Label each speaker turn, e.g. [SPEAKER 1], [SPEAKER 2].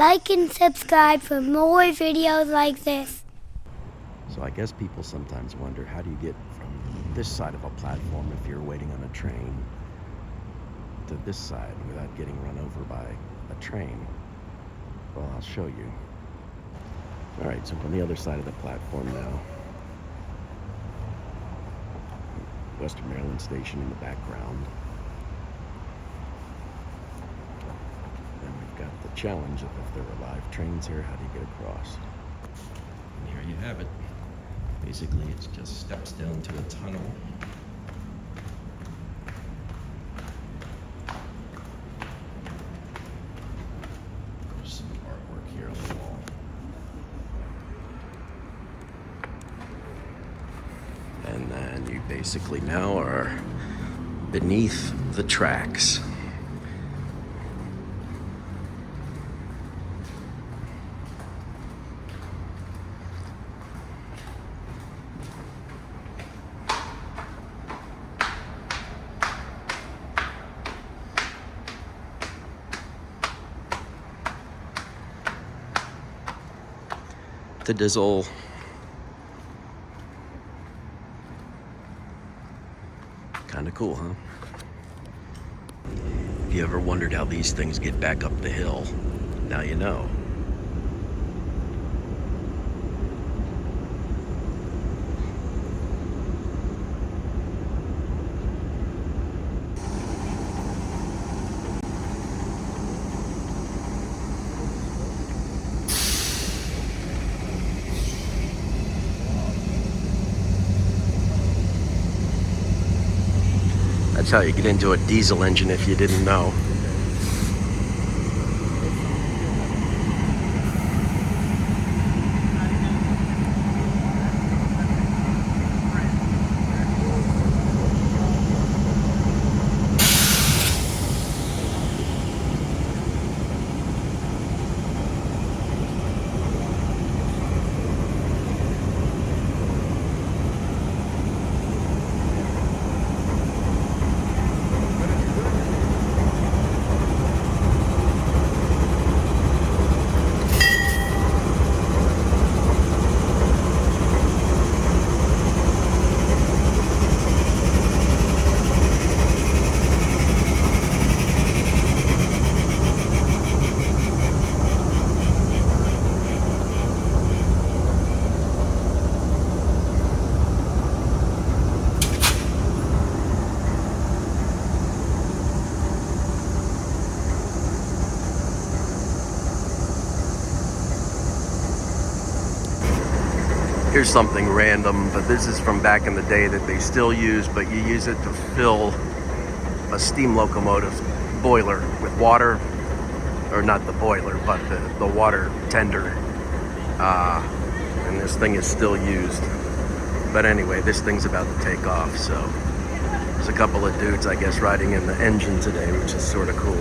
[SPEAKER 1] Like and subscribe for more videos like this.
[SPEAKER 2] So I guess people sometimes wonder, how do you get from this side of a platform if you're waiting on a train to this side without getting run over by a train? Well, I'll show you. All right, so I'm on the other side of the platform now. Western Maryland Station in the background. Then we've got the challenge of if there are live trains here, how do you get across? And here you have it. Basically, it's just steps down to a tunnel. There's some artwork here on the wall. And then you basically now are beneath the tracks. The Dizzle. Kind of cool, huh? If you ever wondered how these things get back up the hill, now you know. That's how you get into a diesel engine if you didn't know. Here's something random, but this is from back in the day that they still use, but you use it to fill a steam locomotive boiler with water, or not the boiler, but the water tender. And this thing is still used. But anyway, this thing's about to take off, so there's a couple of dudes, I guess, riding in the engine today, which is sort of cool.